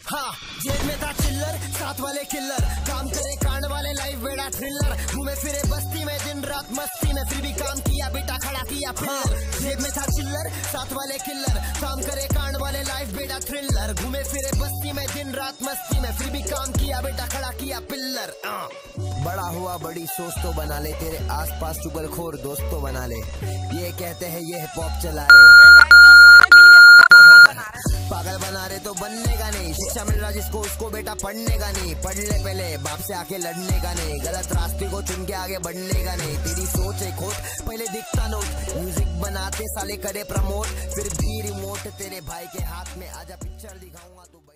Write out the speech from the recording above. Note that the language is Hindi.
हाँ, जेब में था चिल्लर, साथ वाले किल्लर, काम करे कांड वाले, लाइफ बेड़ा थ्रिलर, घूमे फिरे बस्ती में दिन रात मस्ती में, फिर भी काम किया बेटा खड़ा किया पिल्लर। जेब में था चिल्लर, साथ वाले किल्लर, काम करे कांड वाले, लाइफ बेड़ा थ्रिलर, घूमे फिरे बस्ती में दिन रात मस्ती में, फिर भी काम किया बेटा खड़ा किया पिल्लर। बड़ा हुआ बड़ी सोच तो बना ले, तेरे आसपास चुगलखोर दोस्त तो बना ले, ये कहते हैं ये हिप हॉप चला रहे, पागल बना रहे तो बनने का नहीं, शिक्षा मिल रहा जिसको उसको बेटा पढ़ने का नहीं, पढ़ ले पहले बाप से आके लड़ने का नहीं, गलत रास्ते को चुन के आगे बढ़ने का नहीं, तेरी सोच है खोट पहले दिखता नोट, म्यूजिक बनाते साले करे प्रमोट, फिर भी रिमोट तेरे भाई के हाथ में, आजा पिक्चर दिखाऊंगा तू।